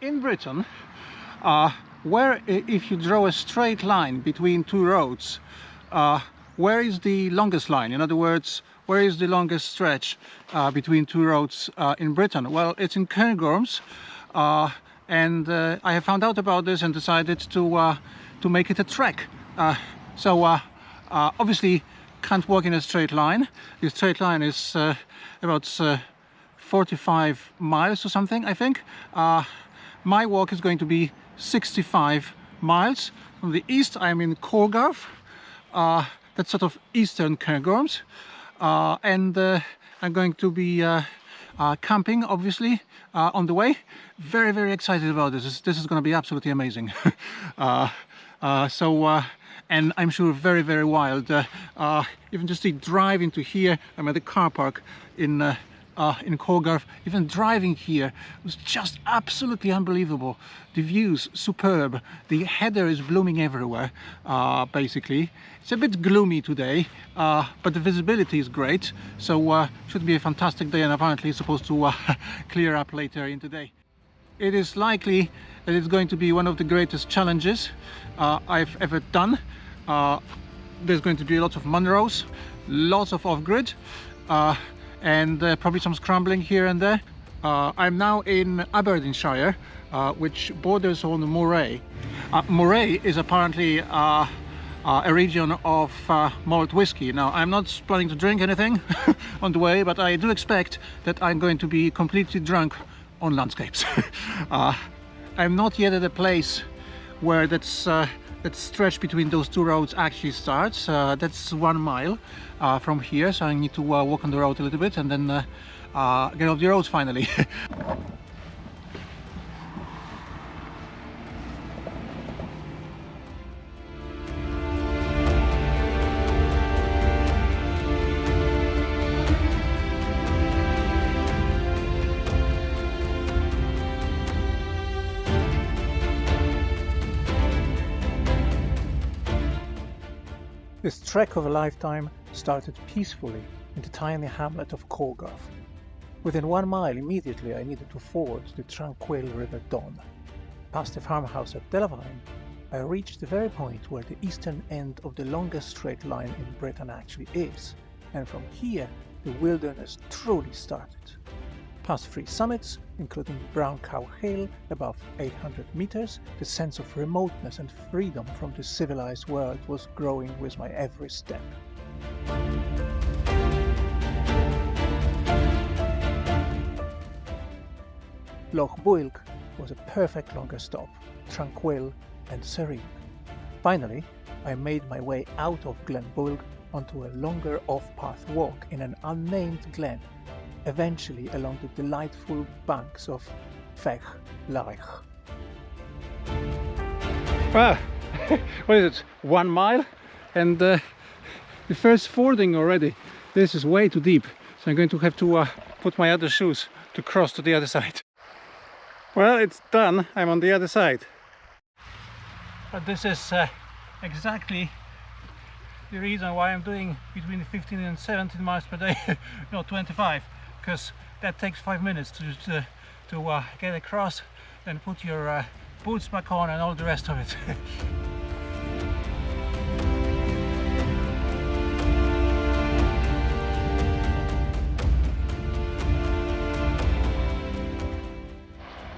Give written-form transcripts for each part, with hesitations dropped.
In Britain, if you draw a straight line between two roads, where is the longest line? In other words, where is the longest stretch between two roads in Britain? Well, it's in Cairngorms, and I have found out about this and decided to make it a trek. Obviously can't walk in a straight line. The straight line is about 45 miles or something, I think. My walk is going to be 65 miles. From the east, I'm in Corgarff. That's sort of eastern Cairngorms. And I'm going to be camping, obviously, on the way. Very, very excited about this. This is going to be absolutely amazing. And I'm sure very, very wild. Even just to drive into here, I'm at the car park in Corgarff. Even driving here was just absolutely unbelievable. The views superb. The heather is blooming everywhere. Basically, it's a bit gloomy today, but the visibility is great. So should be a fantastic day, and apparently it's supposed to clear up later in the day. It is likely that it's going to be one of the greatest challenges I've ever done. There's going to be lots of Munros, lots of off-grid, and probably some scrambling here and there. I'm now in Aberdeenshire, which borders on Moray. Moray is apparently a region of malt whiskey. Now, I'm not planning to drink anything on the way, but I do expect that I'm going to be completely drunk on landscapes. I'm not yet at a place where that stretch between those two roads actually starts. That's 1 mile from here, so I need to walk on the road a little bit and then get off the roads finally. This trek of a lifetime started peacefully in the tiny hamlet of Corgarff. Within 1 mile immediately I needed to ford the tranquil River Don. Past the farmhouse at Laoigh, I reached the very point where the eastern end of the longest straight line in Britain actually is, and from here the wilderness truly started. Past 3 summits, including Brown Cow Hill above 800 meters, the sense of remoteness and freedom from the civilized world was growing with my every step. Loch Builg was a perfect longer stop, tranquil and serene. Finally, I made my way out of Glen Builg onto a longer off-path walk in an unnamed glen, eventually along the delightful banks of Fèith, Laoigh. Well, what is it? 1 mile, and the first fording already. This is way too deep, so I'm going to have to put my other shoes to cross to the other side. Well, it's done. I'm on the other side. But this is exactly the reason why I'm doing between 15 and 17 miles per day, no 25, because that takes 5 minutes to get across, then put your boots back on and all the rest of it.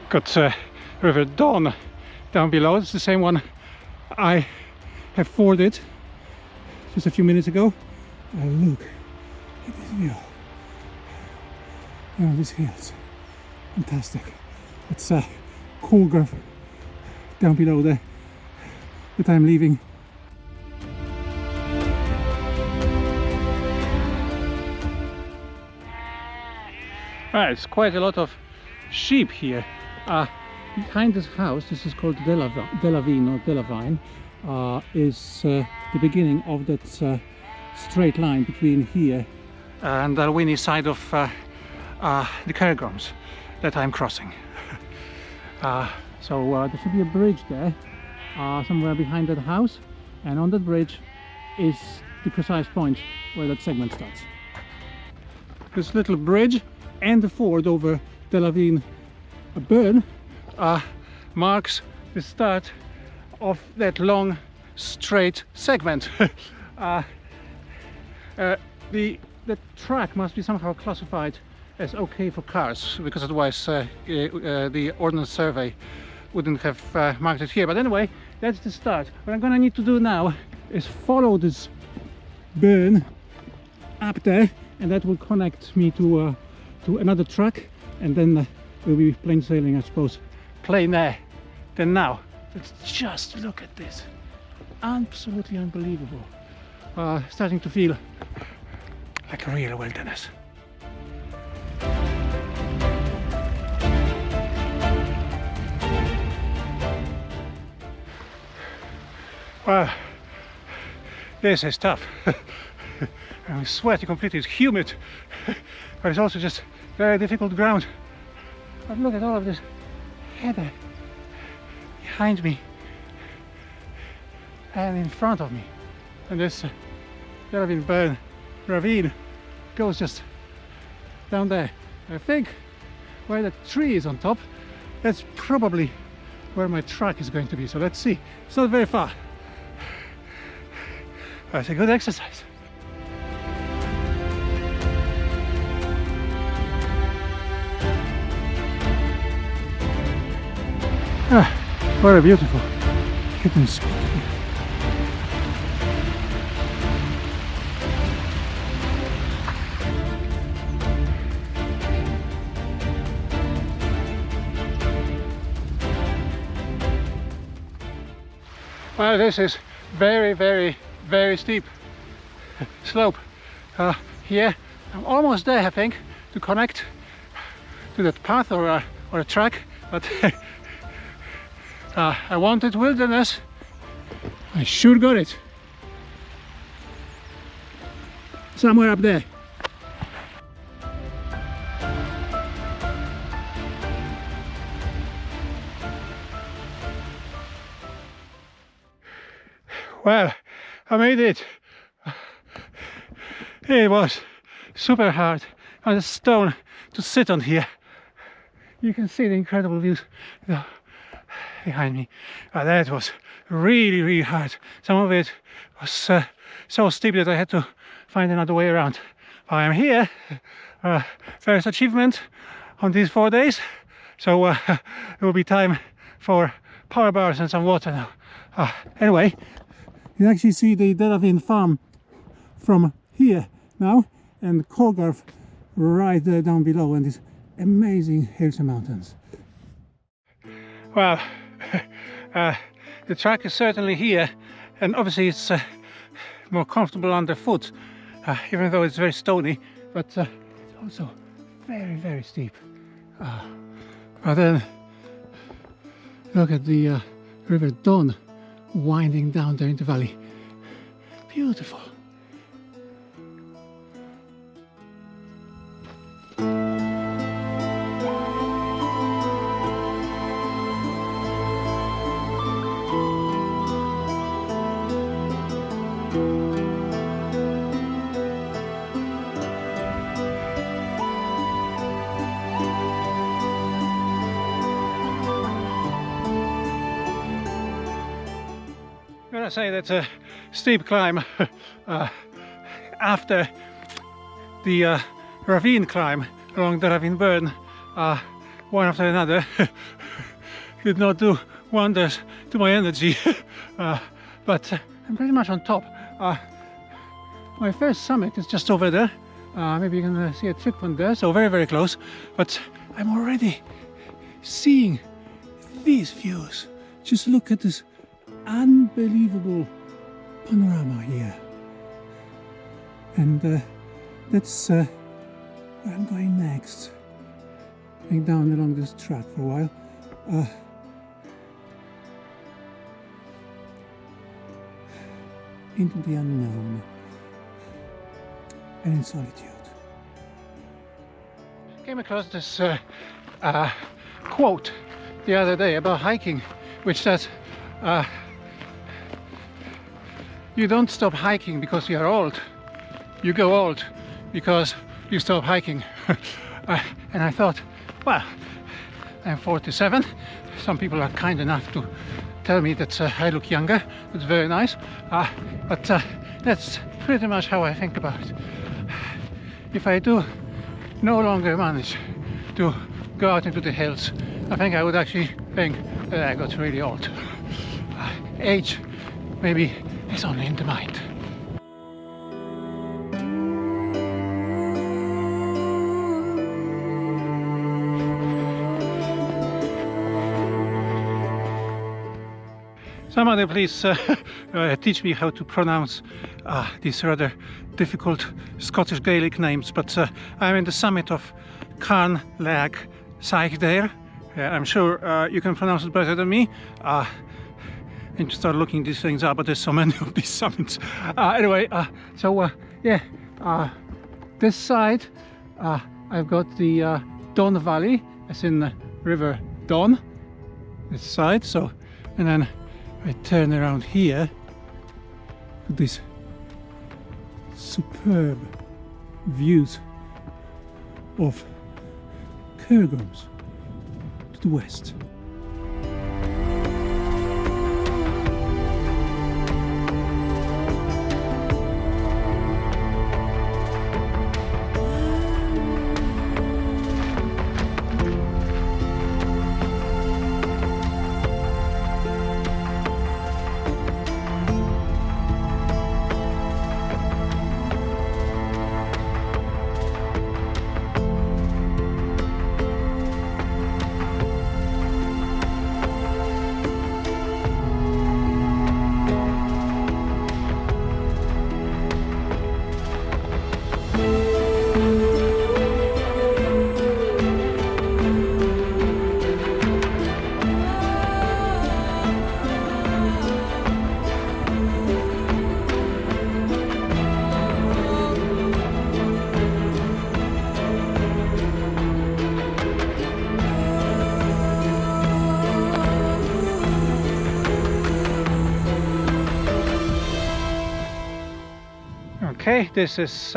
Got River Don down below. It's the same one I have forded just a few minutes ago. Look at this view. Oh, these hills, fantastic. It's Corgarff down below there that I'm leaving. Right, it's quite a lot of sheep here. Behind this house, this is called Laoigh, is the beginning of that straight line between here and the Laoigh side of the Cairngorms that I'm crossing. So there should be a bridge there somewhere behind that house, and on that bridge is the precise point where that segment starts. This little bridge and the ford over the Laoigh burn marks the start of that long straight segment. The track must be somehow classified as okay for cars, because otherwise the Ordnance Survey wouldn't have marked it here. But anyway, that's the start. What I'm gonna need to do now is follow this burn up there, and that will connect me to another track, and then we'll be plain sailing, I suppose. Plain air. Then now, let's just look at this. Absolutely unbelievable. Starting to feel like a real wilderness. Wow, this is tough. I'm sweaty completely, it's humid, but it's also just very difficult ground. But look at all of this heather behind me and in front of me. And this Glen Builg ravine goes just down there. I think where the tree is on top, that's probably where my track is going to be. So let's see. It's not very far. That's a good exercise. What a beautiful hidden spot here. Well, this is very steep slope. Here I'm almost there, I think, to connect to that path or a track, but I wanted wilderness. I sure got it. Somewhere up there. Well, I made it. It was super hard on a stone to sit on here. You can see the incredible views behind me. That was really hard. Some of it was so steep that I had to find another way around. I am here. First achievement on these 4 days. So it will be time for power bars and some water now. Anyway, you actually see the Delavine farm from here now, and Corgarff right there down below, and these amazing hills and mountains. Well, the track is certainly here, and obviously it's more comfortable underfoot, even though it's very stony, but it's also very steep. But then look at the River Don winding down there into the valley. Beautiful. I say that's a steep climb after the ravine climb along the ravine burn, one after another, did not do wonders to my energy. But I'm pretty much on top. My first summit is just over there. Maybe you can see a trick from there, so very close. But I'm already seeing these views. Just look at this unbelievable panorama here, and that's where I'm going next. Going down along this track for a while. Into the unknown and in solitude. Came across this quote the other day about hiking, which says you don't stop hiking because you are old. You go old because you stop hiking. And I thought, well, I'm 47. Some people are kind enough to tell me that I look younger. It's very nice, but that's pretty much how I think about it. If I do no longer manage to go out into the hills, I think I would actually think that I got really old. Age maybe is only in the mind. Somebody please teach me how to pronounce these rather difficult Scottish Gaelic names, but I'm in the summit of Cairngorm Mountains. I'm sure you can pronounce it better than me. I need to start looking these things up, but there's so many of these summits. Anyway, this side I've got the Don Valley, as in the River Don, this side. So, and then I turn around here to these superb views of Cairngorms to the west. Okay, this is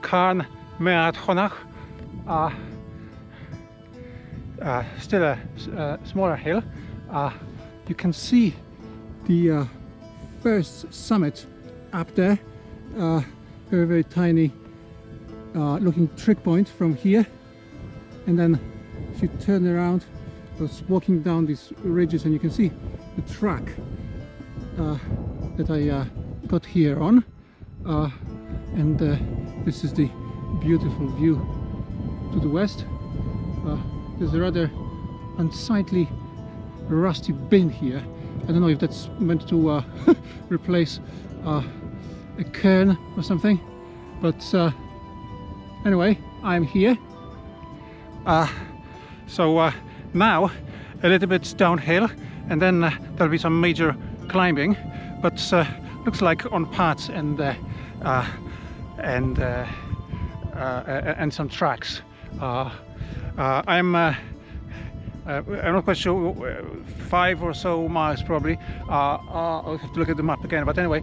Cairngorm Mountains. Still a smaller hill. You can see the first summit up there. Very, very tiny looking trig point from here. And then if you turn around, I was walking down these ridges and you can see the track that I got here on. And this is the beautiful view to the west. There's a rather unsightly rusty bin here. I don't know if that's meant to replace a cairn or something, but anyway, I'm here. So now a little bit downhill, and then there'll be some major climbing, but looks like on paths and some tracks. I'm not quite sure, 5 or so miles probably. I'll have to look at the map again, but anyway,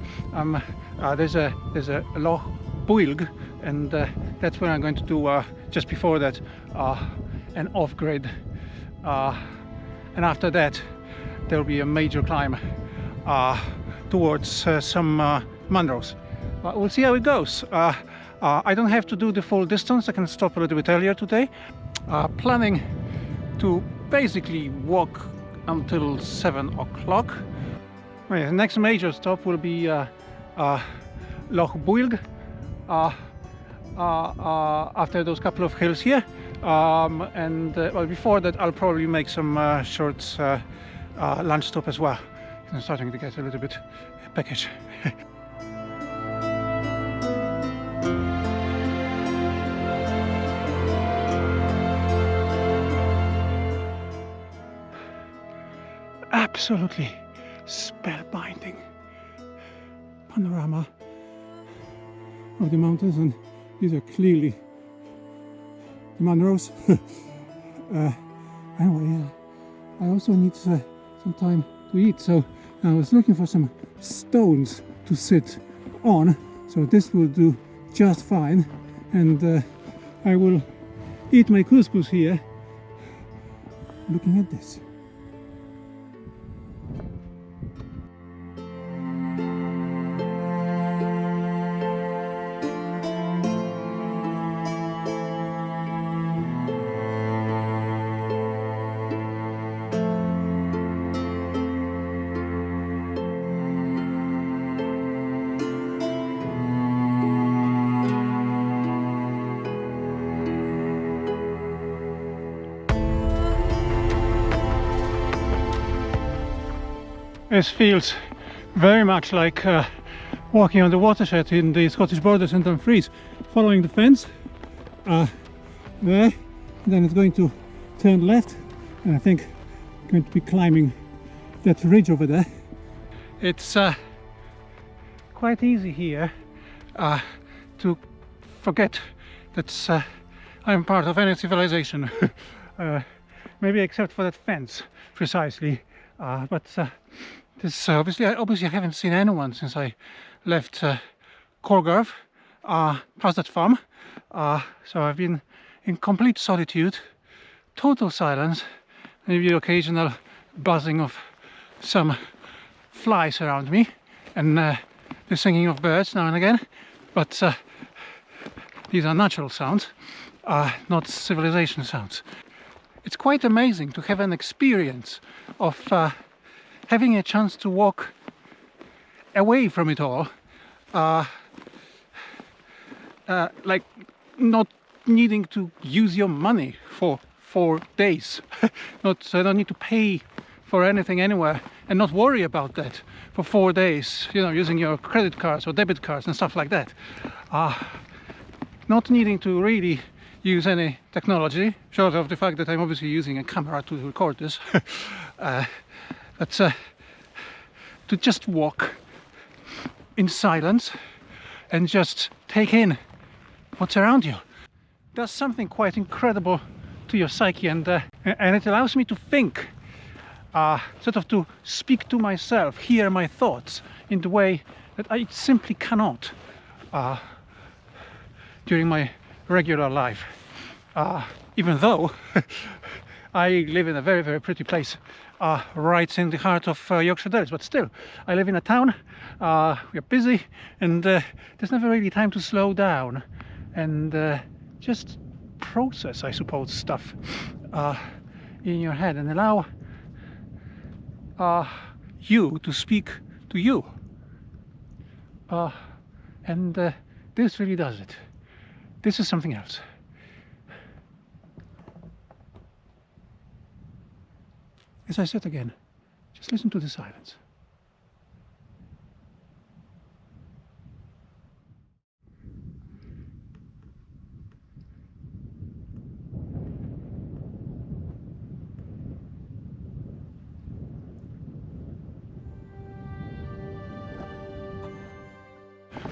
there's a Loch Builg, and that's where I'm going to do just before that an off-grid, and after that there'll be a major climb towards some mangroves. We'll see how it goes. I don't have to do the full distance. I can stop a little bit earlier today. Planning to basically walk until 7 o'clock. The next major stop will be Loch Builg, after those couple of hills here. Well, before that I'll probably make some short lunch stop as well. I'm starting to get a little bit peckish. Absolutely spellbinding panorama of the mountains, and these are clearly the mangroves. Anyway, I also need some time to eat, so I was looking for some stones to sit on, so this will do just fine, and I will eat my couscous here looking at this. This feels very much like walking on the watershed in the Scottish borders in Dumfries, following the fence there, then it's going to turn left, and I think I'm going to be climbing that ridge over there. It's quite easy here to forget that I'm part of any civilization, maybe except for that fence precisely, but this obviously I haven't seen anyone since I left Corgarff, past that farm, so I've been in complete solitude, total silence, maybe the occasional buzzing of some flies around me, and the singing of birds now and again, but these are natural sounds, not civilization sounds. It's quite amazing to have an experience of having a chance to walk away from it all, like not needing to use your money for 4 days, don't need to pay for anything anywhere, and not worry about that for 4 days, you know, using your credit cards or debit cards and stuff like that. Not needing to really use any technology, short of the fact that I'm obviously using a camera to record this, but to just walk in silence and just take in what's around you does something quite incredible to your psyche, and it allows me to think, sort of to speak to myself, hear my thoughts in the way that I simply cannot during my regular life, even though I live in a very, very pretty place right in the heart of Yorkshire Dales, but still I live in a town, we're busy, and there's never really time to slow down and just process, I suppose, stuff in your head, and allow you to speak to you, and this really does it. This is something else. As I said again, just listen to the silence.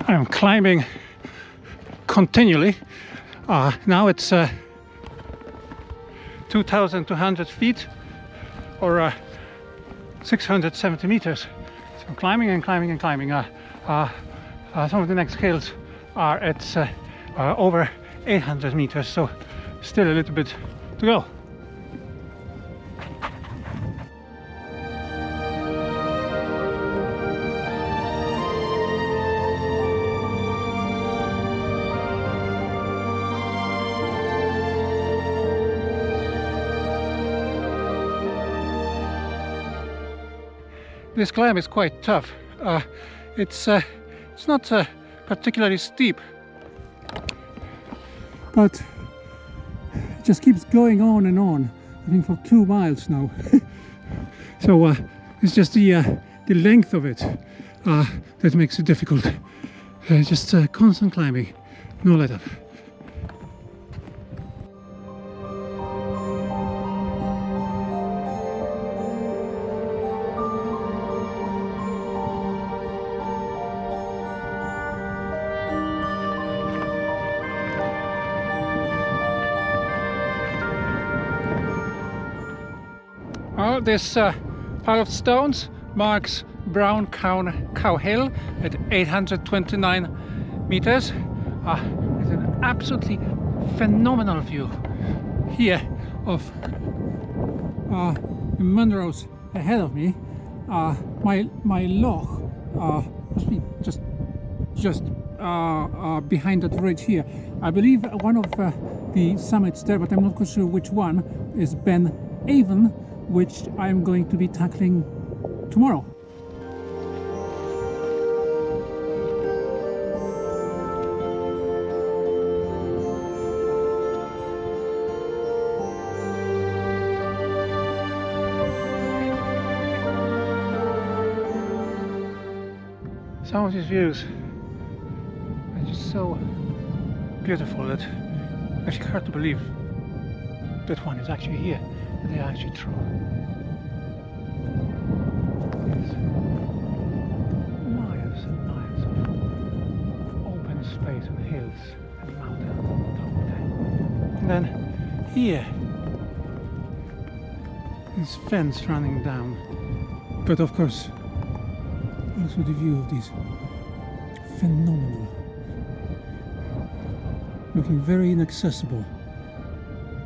I'm climbing continually. Now it's 2,200 feet, or 670 meters. So I'm climbing and climbing and climbing. Some of the next hills are at over 800 meters, so still a little bit to go. This climb is quite tough. It's not particularly steep, but it just keeps going on and on. I think for 2 miles now. So it's just the length of it that makes it difficult. Just constant climbing, no let up. Well, this pile of stones marks Brown Cow Hill at 829 meters. It's an absolutely phenomenal view here of the Munros ahead of me. My loch must be just behind that ridge here. I believe one of the summits there, but I'm not quite sure which one, is Ben Avon, which I'm going to be tackling tomorrow. Some of these views are just so beautiful that it's actually hard to believe that one is actually here, that they are actually true. There's miles and miles of open space and hills and mountains on top of that. And then here, this fence running down, but of course also the view of these phenomenal, looking very inaccessible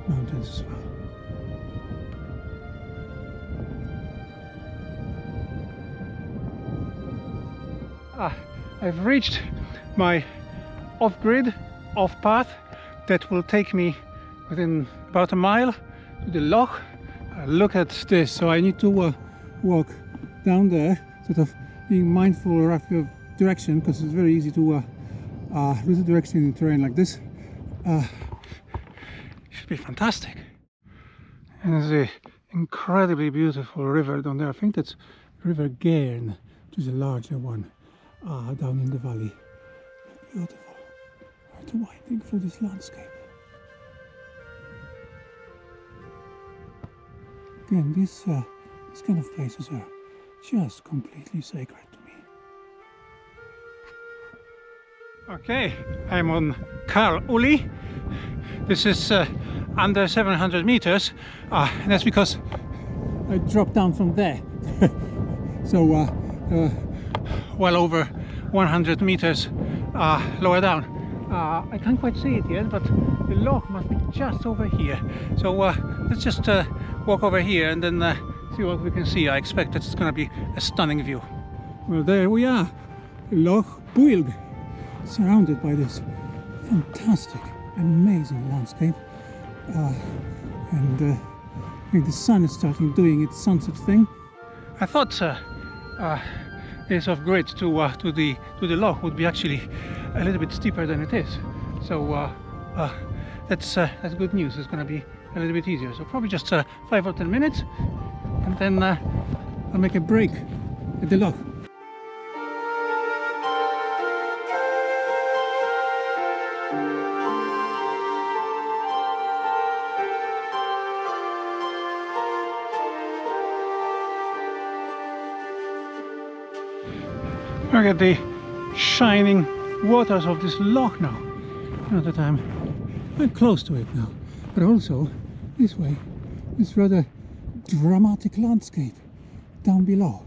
mountains as well. I've reached my off-grid, off-path that will take me within about a mile to the loch. Look at this, so I need to walk down there, sort of being mindful roughly of direction, because it's very easy to lose the direction in terrain like this. Should be fantastic. And there's a incredibly beautiful river down there. I think that's River Cairn, which is a larger one down in the valley. Beautiful. Right, winding through this landscape. Again, these kind of places are just completely sacred to me. Okay, I'm on Cairngorms. This is under 700 meters, and that's because I dropped down from there. So well over 100 meters lower down. I can't quite see it yet, but the loch must be just over here. So let's just walk over here and then see what we can see. I expect that it's going to be a stunning view. Well, there we are, Loch Builg, surrounded by this fantastic, amazing landscape. And I think the sun is starting doing its sunset thing. I thought this off-grid to the loch would be actually a little bit steeper than it is. So that's good news. It's going to be a little bit easier. So probably just 5 or 10 minutes, and then I'll make a break at the loch. Look at the shining waters of this loch now. Now that I'm close to it now, but also this way, this rather dramatic landscape down below.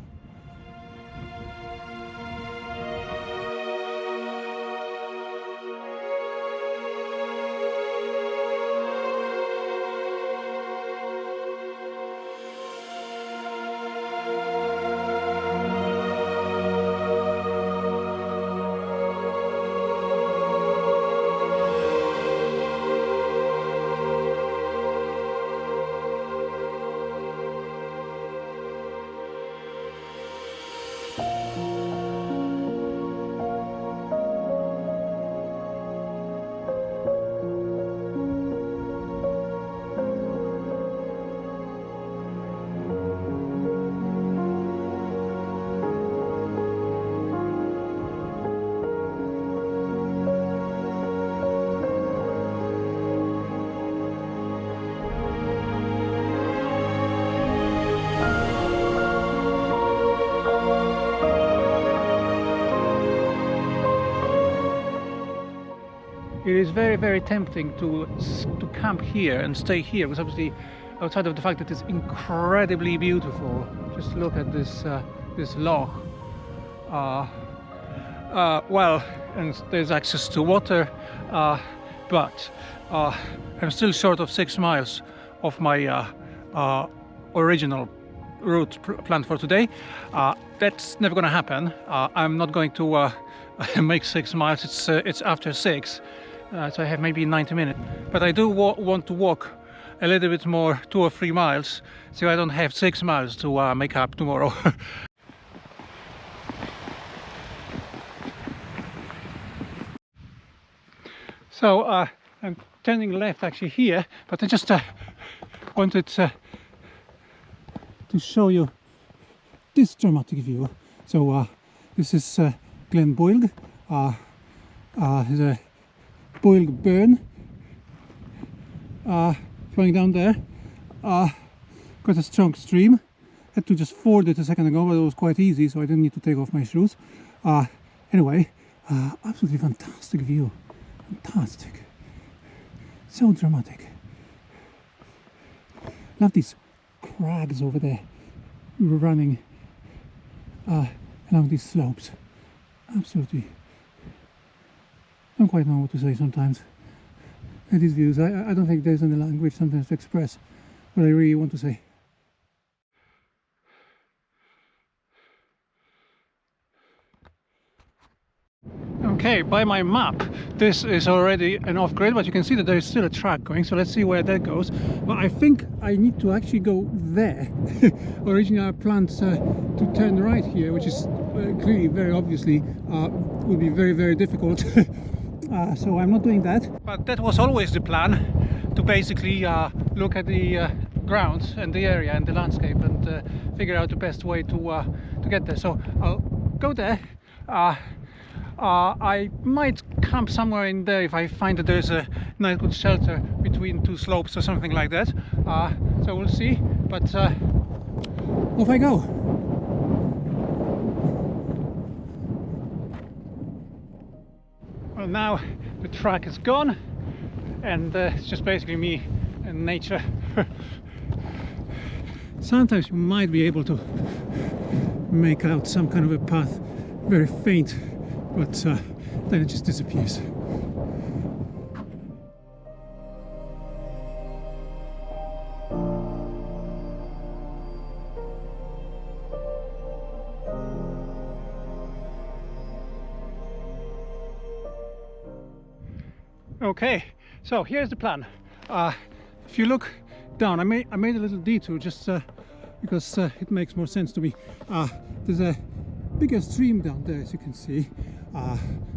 It is very, very tempting to camp here and stay here, because obviously, outside of the fact that it's incredibly beautiful, just look at this this loch. Well, and there's access to water, but I'm still short of 6 miles of my original route planned for today. That's never going to happen. I'm not going to make 6 miles. It's after 6. So I have maybe 90 minutes, but I do want to walk a little bit more, 2 or 3 miles, so I don't have 6 miles to make up tomorrow. So I'm turning left actually here, but I just wanted to show you this dramatic view. So this is Glen Builg. There's a Builg burn flowing down there. Got a strong stream. Had to just ford it a second ago, but it was quite easy, so I didn't need to take off my shoes. Anyway, absolutely fantastic view. Fantastic. So dramatic. Love these crags over there. We were running along these slopes. Absolutely. I don't quite know what to say sometimes. At these views, I don't think there's any language sometimes to express what I really want to say. Okay, by my map, this is already an off-grid, but you can see that there is still a track going, so let's see where that goes. But I think I need to actually go there. Originally I planned to turn right here, which is clearly, very obviously, would be very, very difficult. So I'm not doing that. But that was always the plan, to basically look at the grounds and the area and the landscape and figure out the best way to get there. So I'll go there. I might camp somewhere in there if I find that there's a nice good shelter between two slopes or something like that. So we'll see, but off I go. Well, now the track is gone and it's just basically me and nature. Sometimes you might be able to make out some kind of a path, very faint, but then it just disappears. Okay, so here's the plan. If you look down, I made a little detour just because it makes more sense to me. There's a bigger stream down there, as you can see,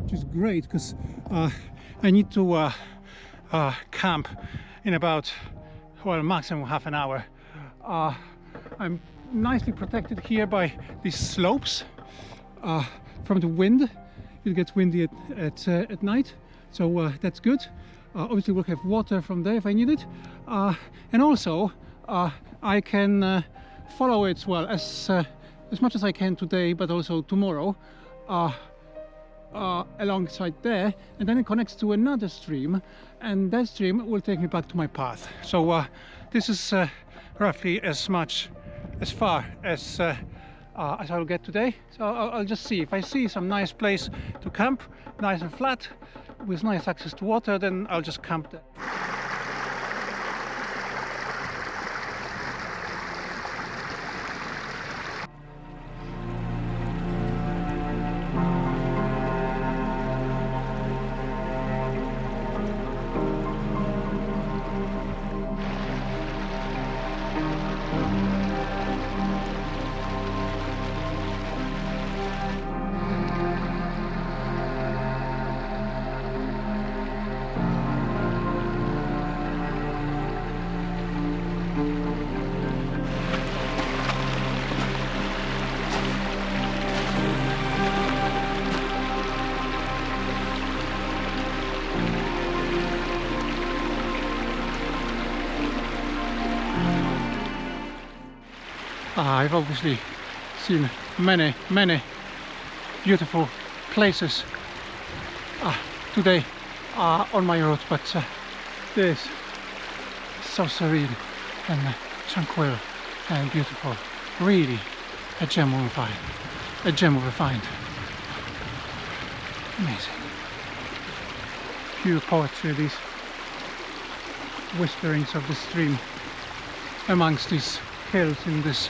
which is great because I need to camp in about, well, maximum half an hour. I'm nicely protected here by these slopes from the wind. It gets windy at night, so that's good. Obviously we'll have water from there if I need it, and also I can follow it as much as I can today, but also tomorrow, alongside there, and then it connects to another stream, and that stream will take me back to my path. So this is roughly as far as I'll get today. So I'll just see. If I see some nice place to camp, nice and flat, with nice access to water, then I'll just camp there. I've obviously seen many beautiful places today on my route, but this is so serene and tranquil and beautiful. Really a gem of a find. A gem of a find. Amazing. Pure poetry, these whisperings of the stream amongst these hills in this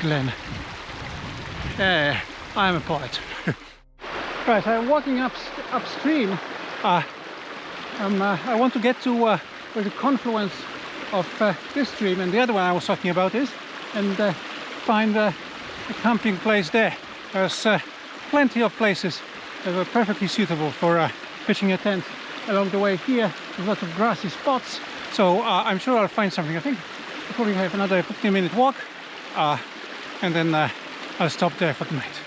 glen. Yeah, I'm a poet. Right, I'm walking upstream. I want to get to where the confluence of this stream and the other one I was talking about is, and find a camping place there. There's plenty of places that are perfectly suitable for pitching a tent along the way here. There's lots of grassy spots, so I'm sure I'll find something. I think I'll probably have another 15-minute walk, and then I'll stop there for the night.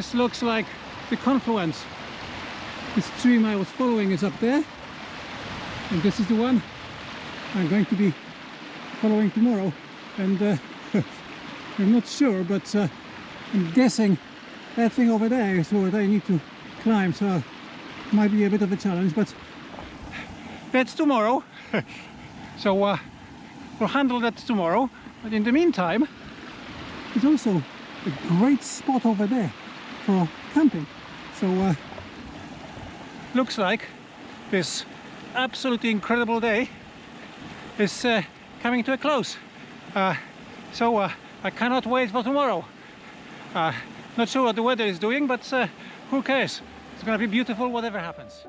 This looks like the confluence. The stream I was following is up there, and this is the one I'm going to be following tomorrow. And I'm not sure, but I'm guessing that thing over there is what I need to climb, so it might be a bit of a challenge, but that's tomorrow. So we'll handle that tomorrow. But in the meantime, there's also a great spot over there for camping. So looks like this absolutely incredible day is coming to a close. So I cannot wait for tomorrow. Not sure what the weather is doing, but who cares? It's gonna be beautiful whatever happens.